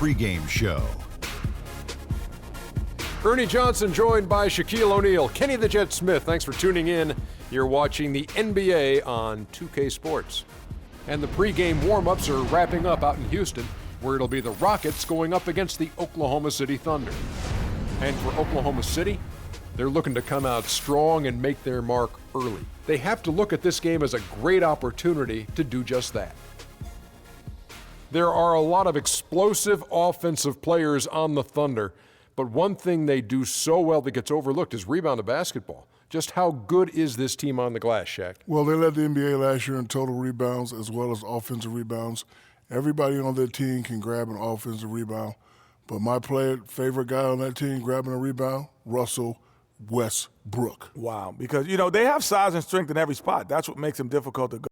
pregame show. Ernie Johnson joined by Shaquille O'Neal. Kenny the Jet Smith, thanks for tuning in. You're watching the NBA on 2K Sports. And the pregame warm-ups are wrapping up out in Houston, where it'll be the Rockets going up against the Oklahoma City Thunder. And for Oklahoma City, they're looking to come out strong and make their mark early. They have to look at this game as a great opportunity to do just that. There are a lot of explosive offensive players on the Thunder, but one thing they do so well that gets overlooked is rebounded basketball. Just how good is this team on the glass, Shaq? Well, they led the NBA last year in total rebounds as well as offensive rebounds. Everybody on their team can grab an offensive rebound, but my favorite guy on that team grabbing a rebound, Russell Westbrook. Wow, because, you know, they have size and strength in every spot. That's what makes them difficult to go.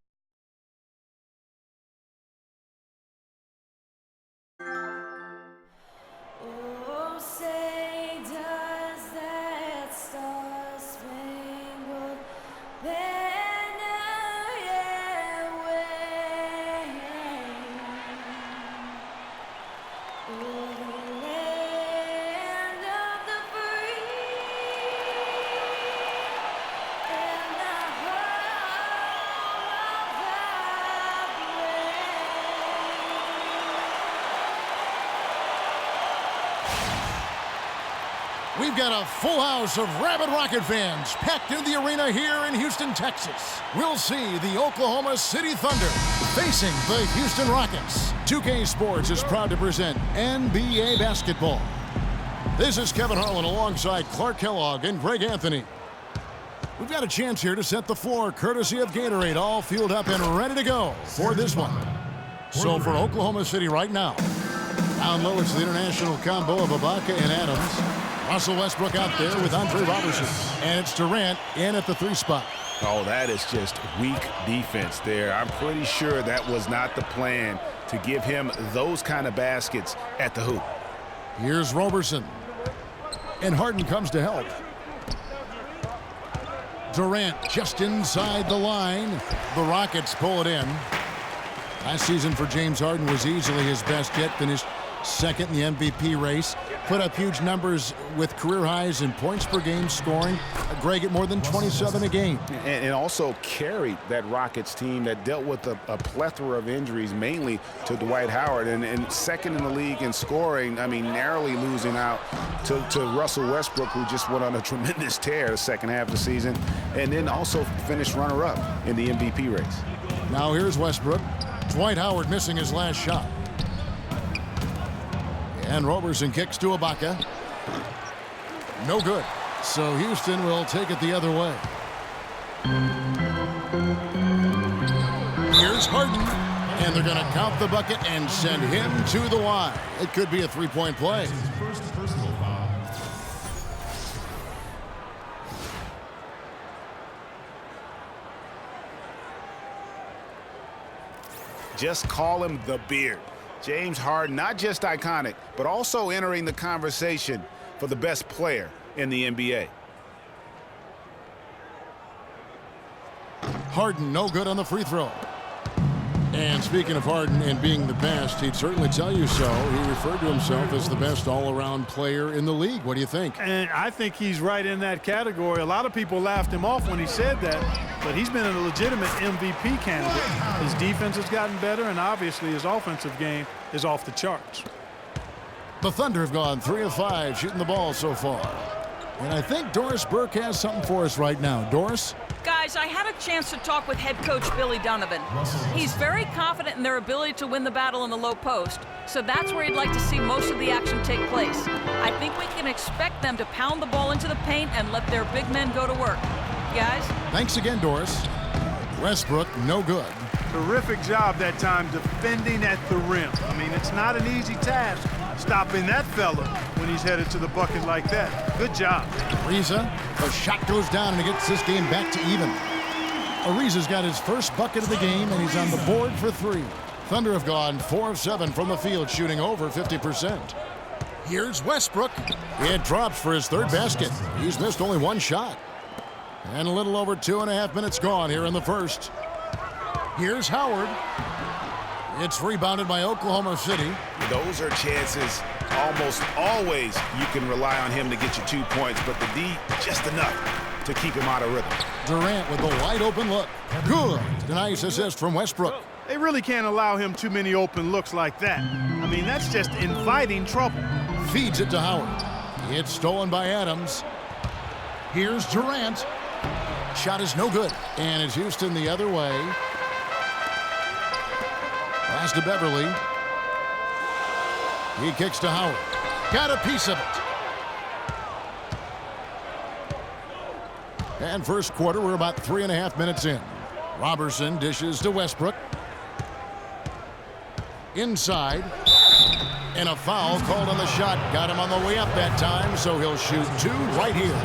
We've got a full house of rabid Rocket fans packed in the arena here in Houston, Texas. We'll see the Oklahoma City Thunder facing the Houston Rockets. 2K Sports is proud to present NBA basketball. This is Kevin Harlan alongside Clark Kellogg and Greg Anthony. We've got a chance here to set the floor courtesy of Gatorade, all fueled up and ready to go for this one. So for Oklahoma City right now, down low it's the international combo of Ibaka and Adams. Russell Westbrook out there with Andre Robertson. And it's Durant in at the 3 spot. Oh, that is just weak defense there. I'm pretty sure that was not the plan to give him those kind of baskets at the hoop. Here's Robertson. And Harden comes to help. Durant just inside the line. The Rockets pull it in. Last season for James Harden was easily his best yet. Finished second in the MVP race. Put up huge numbers with career highs in points per game scoring. Greg at more than 27 a game. And also carried that Rockets team that dealt with a plethora of injuries, mainly to Dwight Howard. And second in the league in scoring, I mean, narrowly losing out to Russell Westbrook, who just went on a tremendous tear the second half of the season. And then also finished runner-up in the MVP race. Now here's Westbrook. Dwight Howard missing his last shot. And Robertson kicks to Ibaka. No good. So Houston will take it the other way. Here's Harden. And they're going to count the bucket and send him to the line. It could be a three-point play. Just call him the Beard. James Harden, not just iconic, but also entering the conversation for the best player in the NBA. Harden, no good on the free throw. And speaking of Harden and being the best, he'd certainly tell you so. He referred to himself as the best all-around player in the league. What do you think? And I think he's right in that category. A lot of people laughed him off when he said that, but he's been a legitimate MVP candidate. His defense has gotten better, and obviously his offensive game is off the charts. The Thunder have gone 3 of 5 shooting the ball so far. And I think Doris Burke has something for us right now. Doris? Guys, I had a chance to talk with head coach Billy Donovan. He's very confident in their ability to win the battle in the low post, so that's where he'd like to see most of the action take place. I think we can expect them to pound the ball into the paint and let their big men go to work. Guys? Thanks again, Doris. Westbrook, no good. Terrific job that time defending at the rim. I mean, it's not an easy task stopping that fella when he's headed to the bucket like that. Good job. Ariza, the shot goes down and it gets this game back to even. Ariza's got his first bucket of the game and he's on the board for 3. Thunder have gone 4 of 7 from the field, shooting over 50%. Here's Westbrook. It drops for his 3rd basket. He's missed only 1 shot. And a little over 2.5 minutes gone here in the first. Here's Howard. It's rebounded by Oklahoma City. those are chances almost always you can rely on him to get you 2 points, but the D just enough to keep him out of rhythm. Durant with the wide open look. Good. Nice assist from Westbrook. They really can't allow him too many open looks like that. I mean, that's just inviting trouble. Feeds it to Howard. It's stolen by Adams. Here's Durant. Shot is no good. And it's Houston the other way. Pass to Beverly. He kicks to Howard. Got a piece of it. And first quarter, we're about 3.5 minutes in. Robertson dishes to Westbrook. Inside. And a foul called on the shot. Got him on the way up that time, so he'll shoot 2 right here.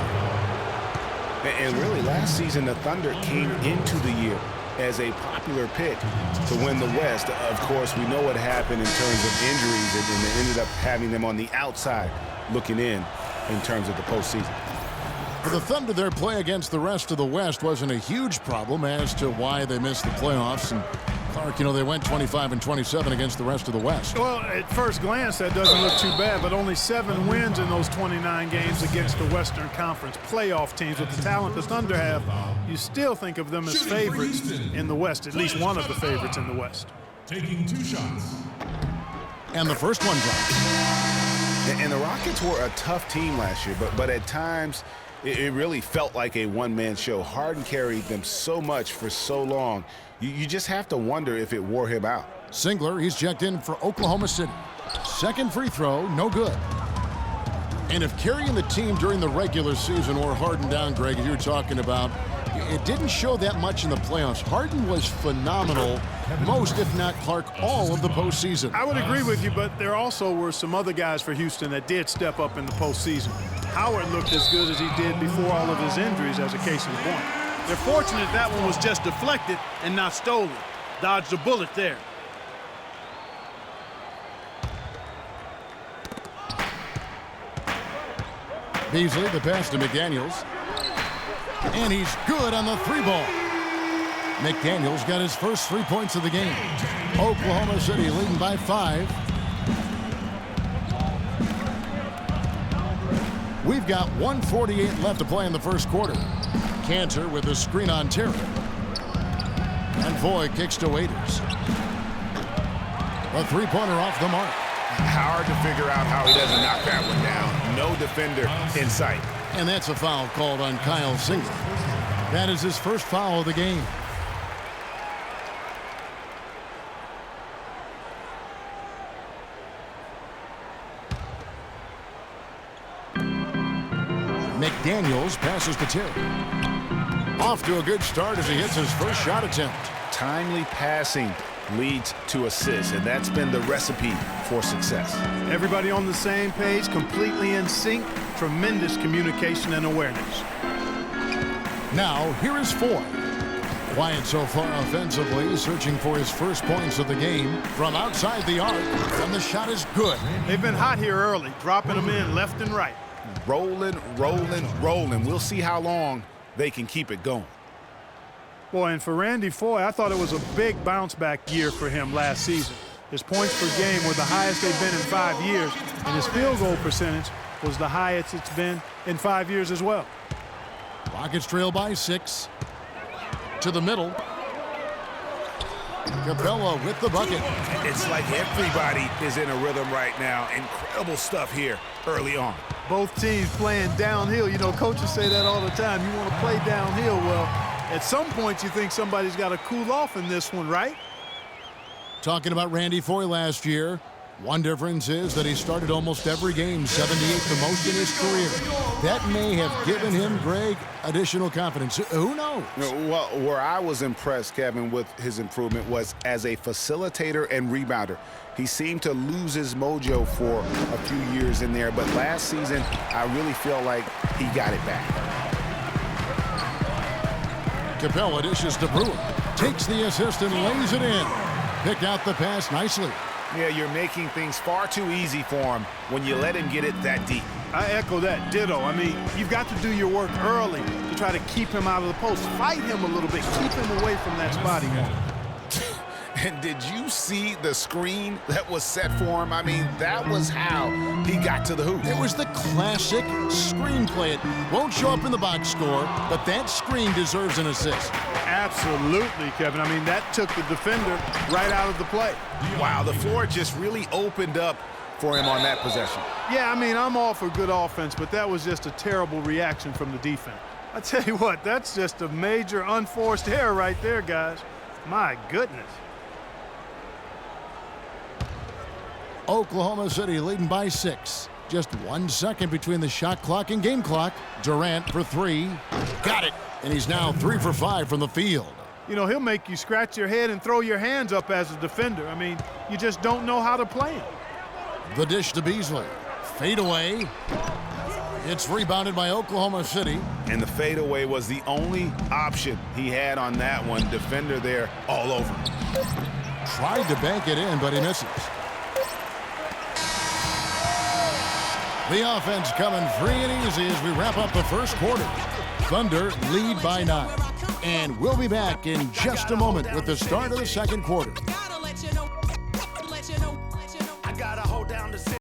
And really, last season, the Thunder came into the year as a popular pick to win the West. Of course, we know what happened in terms of injuries, and they ended up having them on the outside looking in terms of the postseason. For the Thunder, their play against the rest of the West wasn't a huge problem as to why they missed the playoffs. And Clark, you know, they went 25-27 against the rest of the West. Well, at first glance, that doesn't look too bad, but only 7 wins in those 29 games against the Western Conference playoff teams. With the talent the Thunder have, you still think of them as favorites in the West, at least one of the favorites in the West. Taking 2 shots. And the first one dropped. And the Rockets were a tough team last year, but at times it really felt like a one-man show. Harden carried them so much for so long. You just have to wonder if it wore him out. Singler, he's checked in for Oklahoma City. Second free throw, no good. And if carrying the team during the regular season or Harden down, Greg, as you were talking about, it didn't show that much in the playoffs. Harden was phenomenal most, if not Clark, all of the postseason. I would agree with you, but there also were some other guys for Houston that did step up in the postseason. Howard looked as good as he did before all of his injuries, as a case in point. They're fortunate that one was just deflected and not stolen. Dodged a bullet there. Beasley, the pass to McDaniels. And he's good on the 3-ball. McDaniels got his first 3 points of the game. Oklahoma City leading by 5. We've got 1:48 left to play in the first quarter. Cantor with a screen on Terry. And Foy kicks to Waiters. A 3-pointer off the mark. Hard to figure out how he doesn't knock that one down. No defender in sight. And that's a foul called on Kyle Singler. That is his first foul of the game. McDaniels passes to Terry. Off to a good start as he hits his first shot attempt. Timely passing leads to assists, and that's been the recipe for success. Everybody on the same page, completely in sync, tremendous communication and awareness. Now, here is Foy. Quiet so far offensively, searching for his first points of the game from outside the arc, and the shot is good. They've been hot here early, dropping them in left and right. Rolling, rolling, rolling. We'll see how long they can keep it going. Boy, and for Randy Foy, I thought it was a big bounce-back year for him last season. His points per game were the highest they've been in 5 years, and his field goal percentage was the highest it's been in 5 years as well. Rockets trail by 6. To the middle. Capella with the bucket. It's like everybody is in a rhythm right now. Incredible stuff here early on. Both teams playing downhill. You know, coaches say that all the time. You want to play downhill. Well, at some point you think somebody's got to cool off in this one, right? Talking about Randy Foy last year, one difference is that he started almost every game, 78, the most in his career. That may have given him, Greg, additional confidence. Who knows? Well, where I was impressed, Kevin, with his improvement was as a facilitator and rebounder. He seemed to lose his mojo for a few years in there, but last season, I really feel like he got it back. Capella dishes to Brewer. Takes the assist and lays it in. Picked out the pass nicely. Yeah, you're making things far too easy for him when you let him get it that deep. I echo that, ditto. I mean, you've got to do your work early to try to keep him out of the post. Fight him a little bit. Keep him away from that spot he wants. And did you see the screen that was set for him? I mean, that was how he got to the hoop. It was the classic screenplay. It won't show up in the box score, but that screen deserves an assist. Absolutely, Kevin. I mean, that took the defender right out of the play. Wow, the floor just really opened up for him on that possession. Yeah, I mean, I'm all for good offense, but that was just a terrible reaction from the defense. I tell you what, that's just a major unforced error right there, guys. My goodness. Oklahoma City leading by 6. Just 1 second between the shot clock and game clock. Durant for 3. Got it. And he's now 3 for 5 from the field. You know, he'll make you scratch your head and throw your hands up as a defender. I mean, you just don't know how to play him. The dish to Beasley. Fade away. It's rebounded by Oklahoma City. And the fadeaway was the only option he had on that one. Defender there all over. Tried to bank it in, but he misses. The offense coming free and easy as we wrap up the first quarter. Thunder lead by 9. And we'll be back in just a moment with the start of the second quarter.